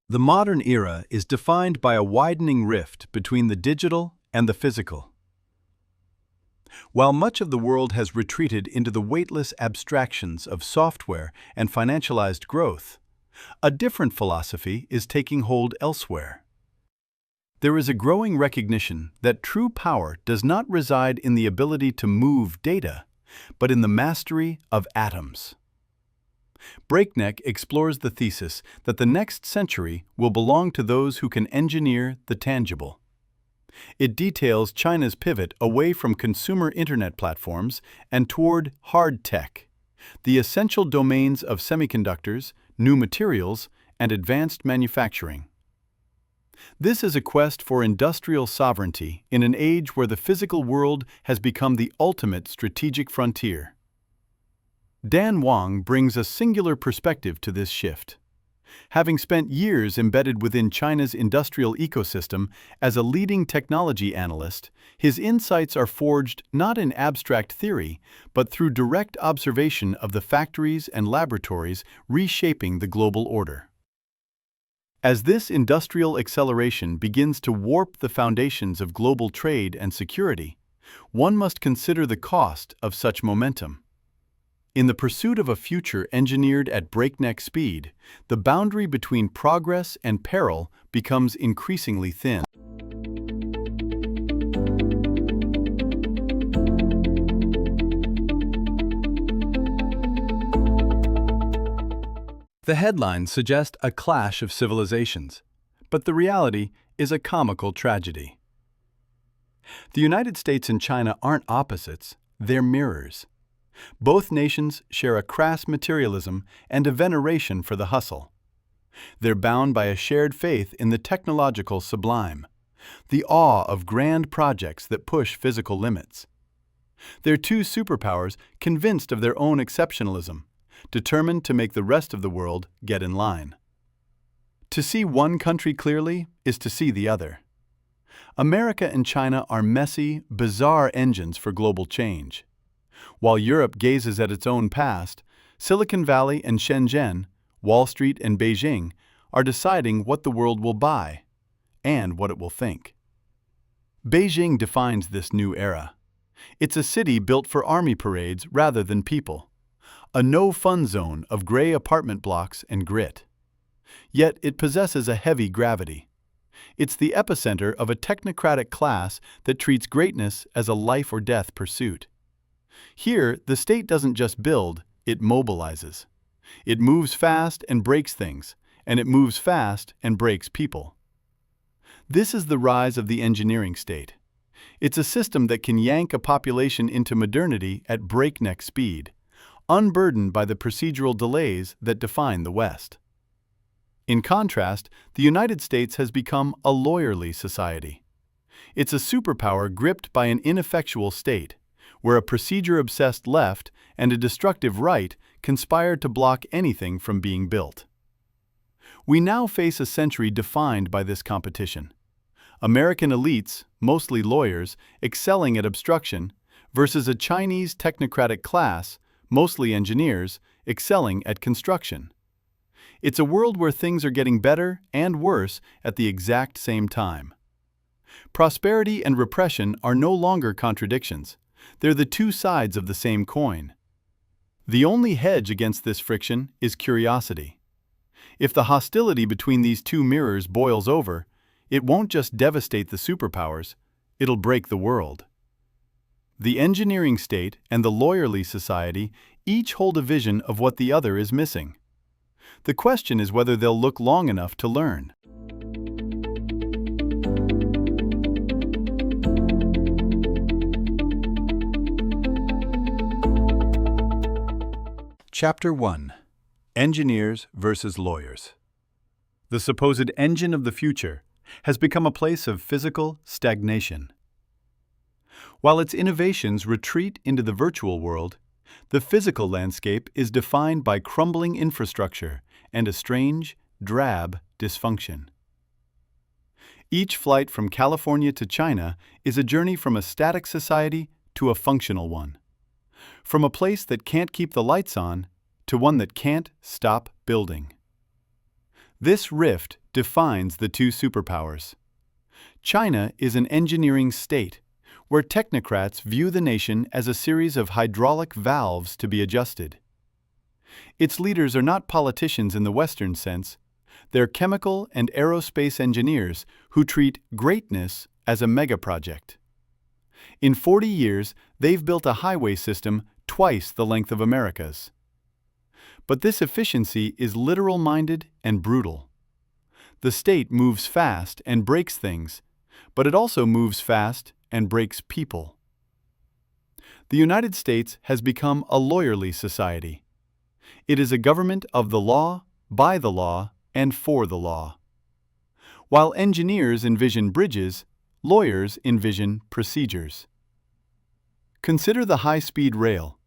The modern era is defined by a widening rift between the digital and the physical. While much of the world has retreated into the weightless abstractions of software and financialized growth, a different philosophy is taking hold elsewhere. There is a growing recognition that true power does not reside in the ability to move data, but in the mastery of atoms. Breakneck explores the thesis that the next century will belong to those who can engineer the tangible. It details China's pivot away from consumer internet platforms and toward hard tech, the essential domains of semiconductors, new materials, and advanced manufacturing. This is a quest for industrial sovereignty in an age where the physical world has become the ultimate strategic frontier. Dan Wang brings a singular perspective to this shift. Having spent years embedded within China's industrial ecosystem as a leading technology analyst, his insights are forged not in abstract theory, but through direct observation of the factories and laboratories reshaping the global order. As this industrial acceleration begins to warp the foundations of global trade and security, one must consider the cost of such momentum. In the pursuit of a future engineered at breakneck speed, the boundary between progress and peril becomes increasingly thin. The headlines suggest a clash of civilizations, but the reality is a comical tragedy. The United States and China aren't opposites, they're mirrors. Both nations share a crass materialism and a veneration for the hustle. They're bound by a shared faith in the technological sublime, the awe of grand projects that push physical limits. They're two superpowers convinced of their own exceptionalism, determined to make the rest of the world get in line. To see one country clearly is to see the other. America and China are messy, bizarre engines for global change. While Europe gazes at its own past, Silicon Valley and Shenzhen, Wall Street and Beijing are deciding what the world will buy and what it will think. Beijing defines this new era. It's a city built for army parades rather than people, a no-fun zone of gray apartment blocks and grit. Yet it possesses a heavy gravity. It's the epicenter of a technocratic class that treats greatness as a life-or-death pursuit. Here, the state doesn't just build, it mobilizes. It moves fast and breaks things, and it moves fast and breaks people. This is the rise of the engineering state. It's a system that can yank a population into modernity at breakneck speed, unburdened by the procedural delays that define the West. In contrast, the United States has become a lawyerly society. It's a superpower gripped by an ineffectual state, where a procedure-obsessed left and a destructive right conspire to block anything from being built. We now face a century defined by this competition. American elites, mostly lawyers, excelling at obstruction, versus a Chinese technocratic class, mostly engineers, excelling at construction. It's a world where things are getting better and worse at the exact same time. Prosperity and repression are no longer contradictions. They're the two sides of the same coin. The only hedge against this friction is curiosity. If the hostility between these two mirrors boils over, it won't just devastate the superpowers, it'll break the world. The engineering state and the lawyerly society each hold a vision of what the other is missing. The question is whether they'll look long enough to learn. Chapter 1: Engineers versus Lawyers. The supposed engine of the future has become a place of physical stagnation. While its innovations retreat into the virtual world, the physical landscape is defined by crumbling infrastructure and a strange, drab dysfunction. Each flight from California to China is a journey from a static society to a functional one. From a place that can't keep the lights on to one that can't stop building. This rift defines the two superpowers. China is an engineering state, where technocrats view the nation as a series of hydraulic valves to be adjusted. Its leaders are not politicians in the Western sense, they're chemical and aerospace engineers who treat greatness as a megaproject. In 40 years, they've built a highway system twice the length of America's. But this efficiency is literal-minded and brutal. The state moves fast and breaks things, but it also moves fast and breaks people. The United States has become a lawyerly society. It is a government of the law, by the law, and for the law. While engineers envision bridges, lawyers envision procedures. Consider the high-speed rail.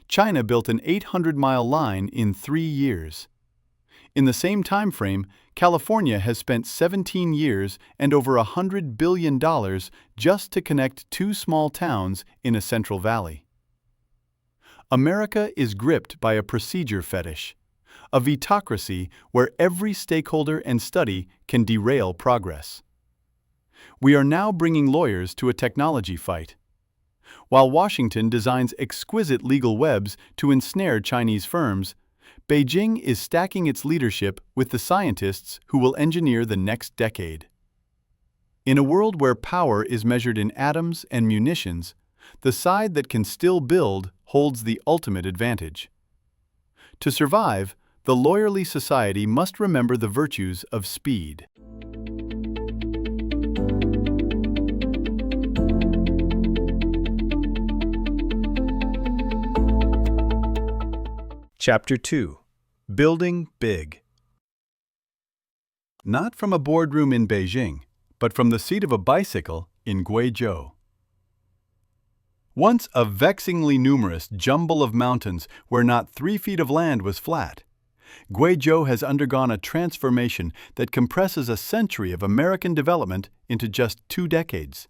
China built an 800-mile line in 3 years. In the same time frame, California has spent 17 years and over $100 billion just to connect two small towns in a Central Valley. America is gripped by a procedure fetish, a vetocracy where every stakeholder and study can derail progress. We are now bringing lawyers to a technology fight. While Washington designs exquisite legal webs to ensnare Chinese firms, Beijing is stacking its leadership with the scientists who will engineer the next decade. In a world where power is measured in atoms and munitions, the side that can still build holds the ultimate advantage. To survive, the lawyerly society must remember the virtues of speed. Chapter 2. Building Big. Not from a boardroom in Beijing, but from the seat of a bicycle in Guizhou. Once a vexingly numerous jumble of mountains where not 3 feet of land was flat, Guizhou has undergone a transformation that compresses a century of American development into just 2 decades.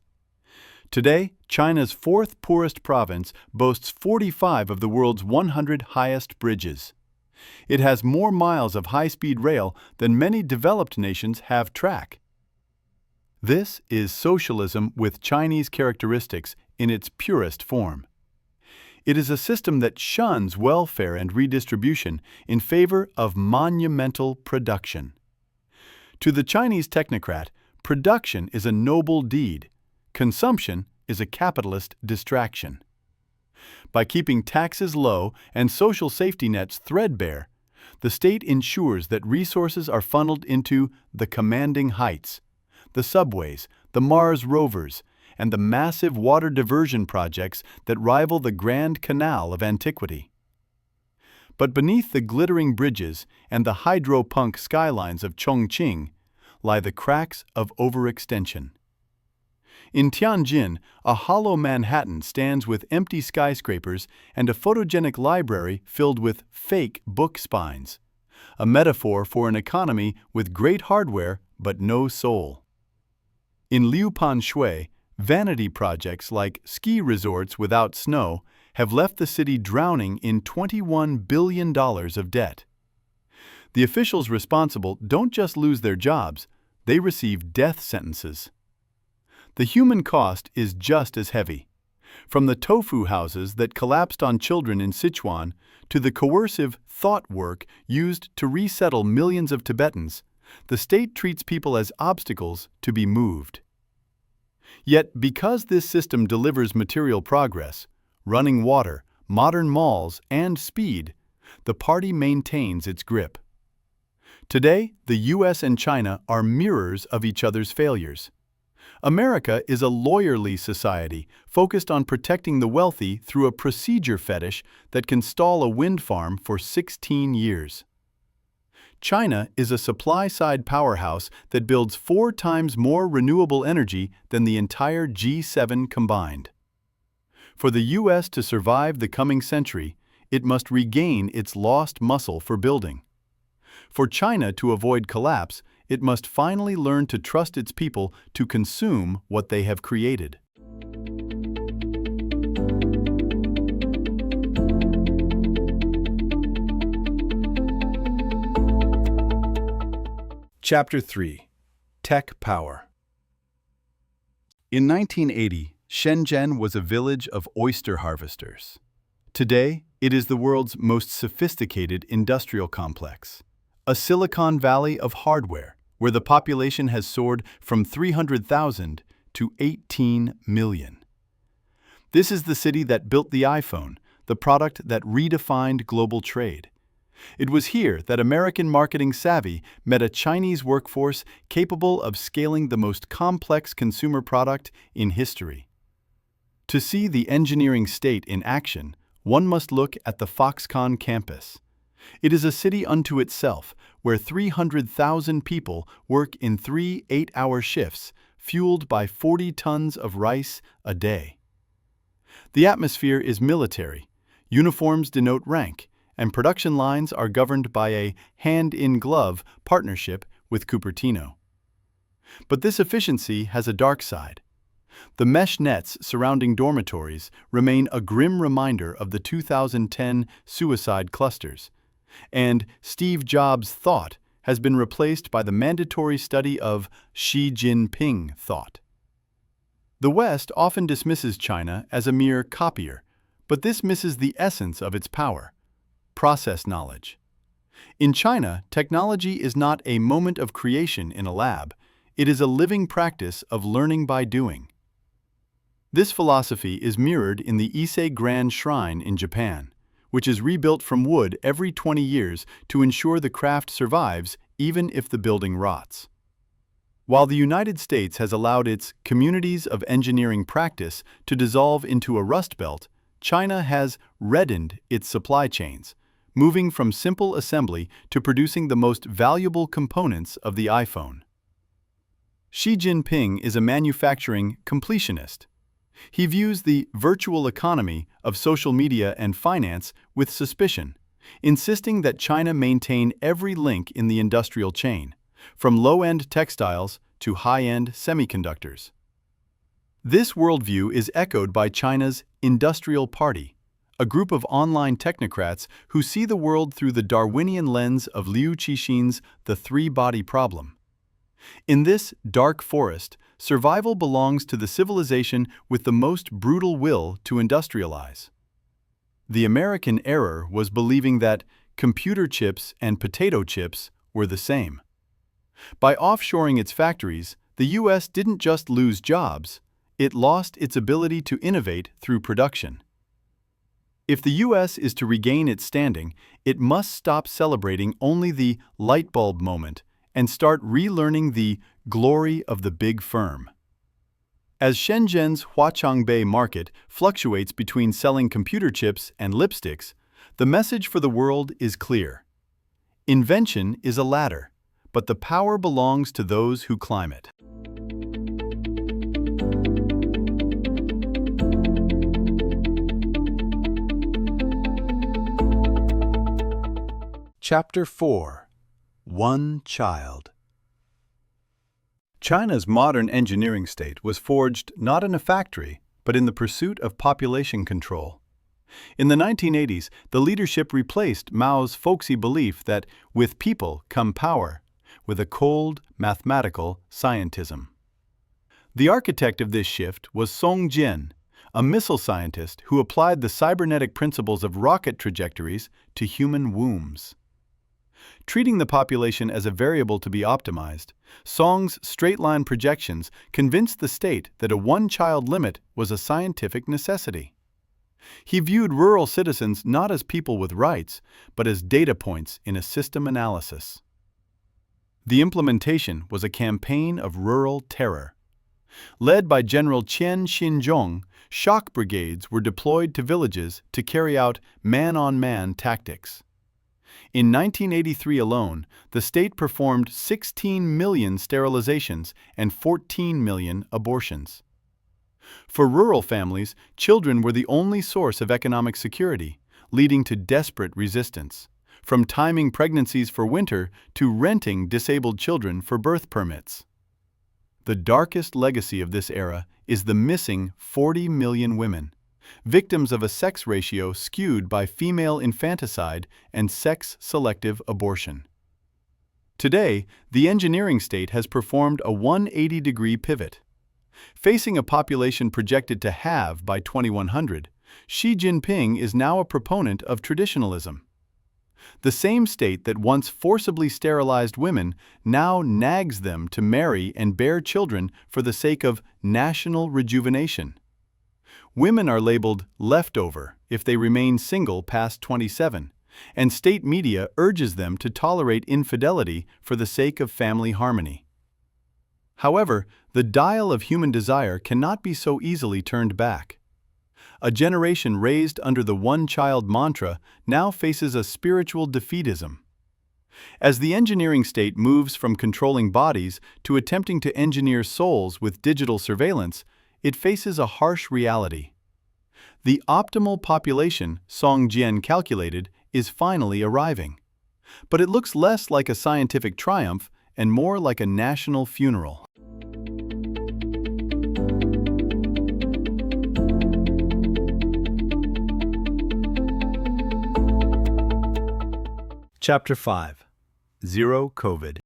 Today, China's 4th poorest province boasts 45 of the world's 100 highest bridges. It has more miles of high-speed rail than many developed nations have track. This is socialism with Chinese characteristics in its purest form. It is a system that shuns welfare and redistribution in favor of monumental production. To the Chinese technocrat, production is a noble deed. Consumption is a capitalist distraction. By keeping taxes low and social safety nets threadbare, the state ensures that resources are funneled into the commanding heights, the subways, the Mars rovers, and the massive water diversion projects that rival the Grand Canal of antiquity. But beneath the glittering bridges and the hydropunk skylines of Chongqing lie the cracks of overextension. In Tianjin, a hollow Manhattan stands with empty skyscrapers and a photogenic library filled with fake book spines, a metaphor for an economy with great hardware but no soul. In Liupan Shui, vanity projects like ski resorts without snow have left the city drowning in $21 billion of debt. The officials responsible don't just lose their jobs, they receive death sentences. The human cost is just as heavy. From the tofu houses that collapsed on children in Sichuan to the coercive thought work used to resettle millions of Tibetans, the state treats people as obstacles to be moved. Yet, because this system delivers material progress, running water, modern malls, and speed, the party maintains its grip. Today, the U.S. and China are mirrors of each other's failures. America is a lawyerly society focused on protecting the wealthy through a procedure fetish that can stall a wind farm for 16 years. China is a supply-side powerhouse that builds 4 times more renewable energy than the entire G7 combined. For the U.S. to survive the coming century, it must regain its lost muscle for building. For China to avoid collapse, it must finally learn to trust its people to consume what they have created. Chapter 3. Tech Power. In 1980, Shenzhen was a village of oyster harvesters. Today, it is the world's most sophisticated industrial complex, a Silicon Valley of hardware, where the population has soared from 300,000 to 18 million. This is the city that built the iPhone, the product that redefined global trade. It was here that American marketing savvy met a Chinese workforce capable of scaling the most complex consumer product in history. To see the engineering state in action, one must look at the Foxconn campus. It is a city unto itself, where 300,000 people work in 3 8-hour shifts, fueled by 40 tons of rice a day. The atmosphere is military. Uniforms denote rank, and production lines are governed by a hand-in-glove partnership with Cupertino. But this efficiency has a dark side. The mesh nets surrounding dormitories remain a grim reminder of the 2010 suicide clusters, and Steve Jobs' thought has been replaced by the mandatory study of Xi Jinping thought. The West often dismisses China as a mere copier, but this misses the essence of its power: process knowledge. In China, technology is not a moment of creation in a lab, it is a living practice of learning by doing. This philosophy is mirrored in the Ise Grand Shrine in Japan, which is rebuilt from wood every 20 years to ensure the craft survives even if the building rots. While the United States has allowed its communities of engineering practice to dissolve into a rust belt, China has reddened its supply chains, moving from simple assembly to producing the most valuable components of the iPhone. Xi Jinping is a manufacturing completionist. He views the virtual economy of social media and finance with suspicion, insisting that China maintain every link in the industrial chain, from low-end textiles to high-end semiconductors. This worldview is echoed by China's Industrial Party, a group of online technocrats who see the world through the Darwinian lens of Liu Cixin's The Three-Body Problem. In this dark forest, survival belongs to the civilization with the most brutal will to industrialize. The American error was believing that computer chips and potato chips were the same. By offshoring its factories, the U.S. didn't just lose jobs, it lost its ability to innovate through production. If the U.S. is to regain its standing, it must stop celebrating only the light bulb moment and start relearning the glory of the big firm. As Shenzhen's Huaqiangbei market fluctuates between selling computer chips and lipsticks, the message for the world is clear. Invention is a ladder, but the power belongs to those who climb it. Chapter 4. One Child. China's modern engineering state was forged not in a factory, but in the pursuit of population control. In the 1980s, the leadership replaced Mao's folksy belief that with people come power, with a cold, mathematical scientism. The architect of this shift was Song Jian, a missile scientist who applied the cybernetic principles of rocket trajectories to human wombs. Treating the population as a variable to be optimized, Song's straight-line projections convinced the state that a one-child limit was a scientific necessity. He viewed rural citizens not as people with rights, but as data points in a system analysis. The implementation was a campaign of rural terror. Led by General Qian Xinzhong, shock brigades were deployed to villages to carry out man-on-man tactics. In 1983 alone, the state performed 16 million sterilizations and 14 million abortions. For rural families, children were the only source of economic security, leading to desperate resistance, from timing pregnancies for winter to renting disabled children for birth permits. The darkest legacy of this era is the missing 40 million women, victims of a sex ratio skewed by female infanticide and sex-selective abortion. Today, the engineering state has performed a 180-degree pivot. Facing a population projected to halve by 2100, Xi Jinping is now a proponent of traditionalism. The same state that once forcibly sterilized women now nags them to marry and bear children for the sake of national rejuvenation. Women are labeled leftover if they remain single past 27, and state media urges them to tolerate infidelity for the sake of family harmony. However, the dial of human desire cannot be so easily turned back. A generation raised under the one-child mantra now faces a spiritual defeatism. As the engineering state moves from controlling bodies to attempting to engineer souls with digital surveillance, it faces a harsh reality. The optimal population, Song Jian calculated, is finally arriving. But it looks less like a scientific triumph and more like a national funeral. Chapter 5. Zero COVID.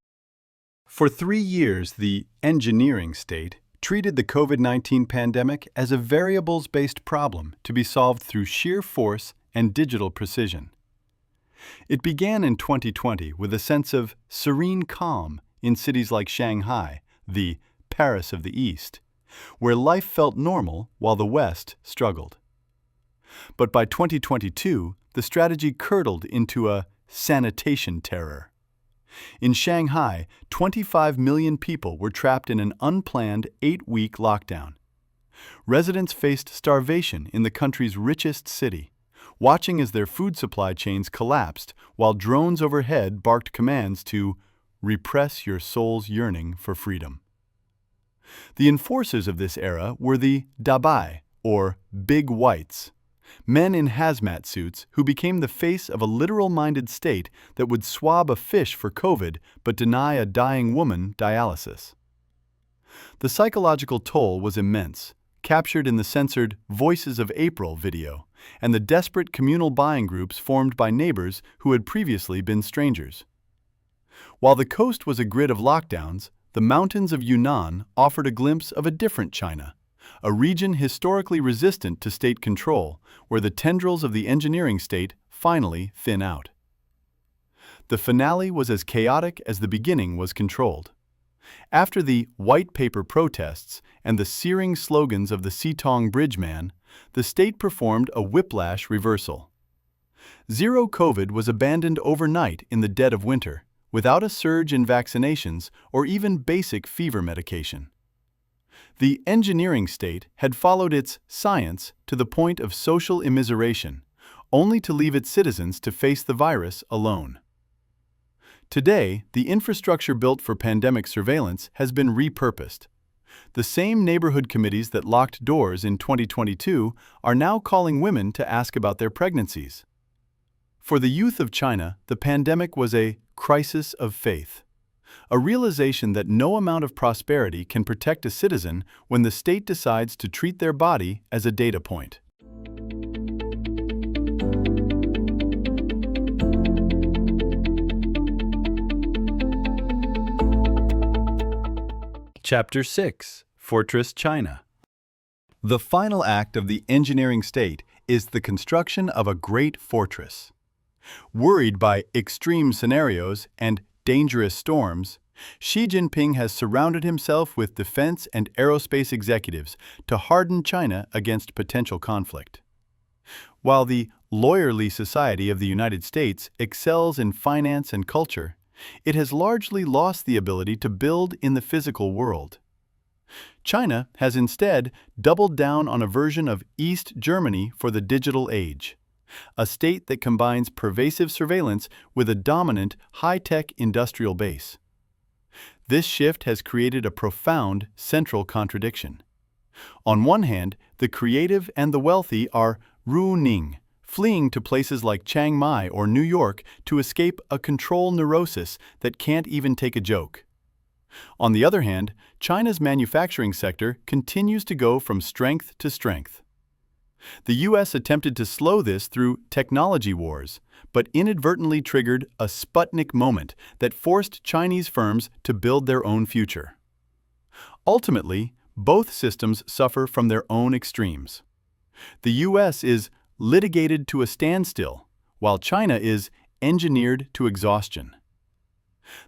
For 3 years, the engineering state treated the COVID-19 pandemic as a variables-based problem to be solved through sheer force and digital precision. It began in 2020 with a sense of serene calm in cities like Shanghai, the Paris of the East, where life felt normal while the West struggled. But by 2022, the strategy curdled into a sanitation terror. In Shanghai, 25 million people were trapped in an unplanned 8-week lockdown. Residents faced starvation in the country's richest city, watching as their food supply chains collapsed while drones overhead barked commands to repress your soul's yearning for freedom. The enforcers of this era were the dabai, or big whites, men in hazmat suits who became the face of a literal-minded state that would swab a fish for COVID but deny a dying woman dialysis. The psychological toll was immense, captured in the censored Voices of April video and the desperate communal buying groups formed by neighbors who had previously been strangers. While the coast was a grid of lockdowns, the mountains of Yunnan offered a glimpse of a different China, a region historically resistant to state control, where the tendrils of the engineering state finally thin out. The finale was as chaotic as the beginning was controlled. After the white paper protests and the searing slogans of the Sitong Bridge Man, the state performed a whiplash reversal. Zero COVID was abandoned overnight in the dead of winter, without a surge in vaccinations or even basic fever medication. The engineering state had followed its science to the point of social immiseration, only to leave its citizens to face the virus alone. Today, the infrastructure built for pandemic surveillance has been repurposed. The same neighborhood committees that locked doors in 2022 are now calling women to ask about their pregnancies. For the youth of China, the pandemic was a crisis of faith. A realization that no amount of prosperity can protect a citizen when the state decides to treat their body as a data point. Chapter 6. Fortress China. The final act of the engineering state is the construction of a great fortress. Worried by extreme scenarios and dangerous storms, Xi Jinping has surrounded himself with defense and aerospace executives to harden China against potential conflict. While the lawyerly society of the United States excels in finance and culture, it has largely lost the ability to build in the physical world. China has instead doubled down on a version of East Germany for the digital age, a state that combines pervasive surveillance with a dominant high-tech industrial base. This shift has created a profound central contradiction. On one hand, the creative and the wealthy are ruining, fleeing to places like Chiang Mai or New York to escape a control neurosis that can't even take a joke. On the other hand, China's manufacturing sector continues to go from strength to strength. The US attempted to slow this through technology wars, but inadvertently triggered a Sputnik moment that forced Chinese firms to build their own future. Ultimately, both systems suffer from their own extremes. The US is litigated to a standstill, while China is engineered to exhaustion.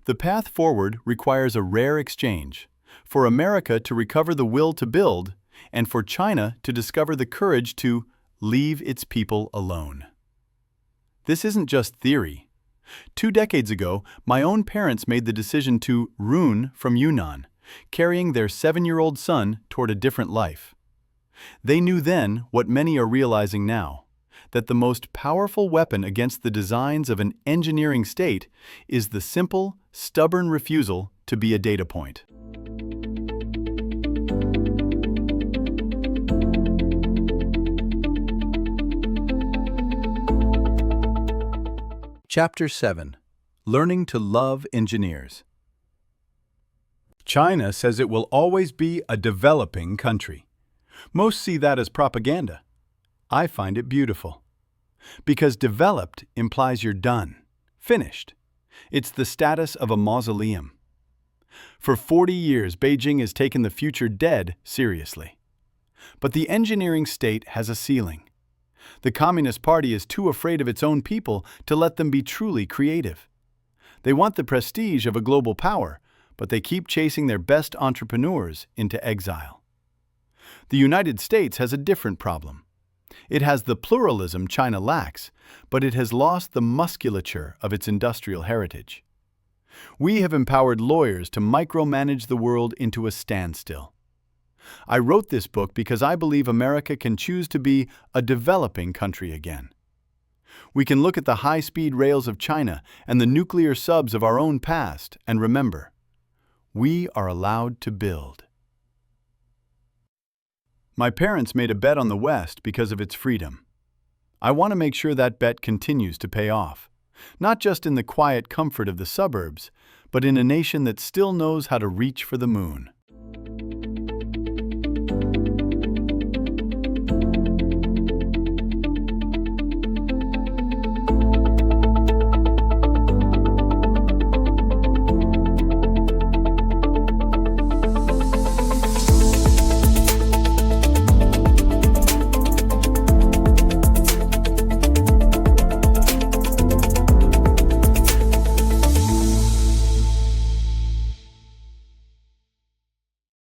The path forward requires a rare exchange, for America to recover the will to build, and for China to discover the courage to leave its people alone. This isn't just theory. 2 decades ago, my own parents made the decision to run from Yunnan, carrying their 7-year-old son toward a different life. They knew then what many are realizing now, that the most powerful weapon against the designs of an engineering state is the simple, stubborn refusal to be a data point. Chapter 7. Learning to Love Engineers. China says it will always be a developing country. Most see that as propaganda. I find it beautiful. Because developed implies you're done, finished. It's the status of a mausoleum. For 40 years, Beijing has taken the future dead seriously. But the engineering state has a ceiling. The Communist Party is too afraid of its own people to let them be truly creative. They want the prestige of a global power, but they keep chasing their best entrepreneurs into exile. The United States has a different problem. It has the pluralism China lacks, but it has lost the musculature of its industrial heritage. We have empowered lawyers to micromanage the world into a standstill. I wrote this book because I believe America can choose to be a developing country again. We can look at the high-speed rails of China and the nuclear subs of our own past and remember, we are allowed to build. My parents made a bet on the West because of its freedom. I want to make sure that bet continues to pay off, not just in the quiet comfort of the suburbs, but in a nation that still knows how to reach for the moon.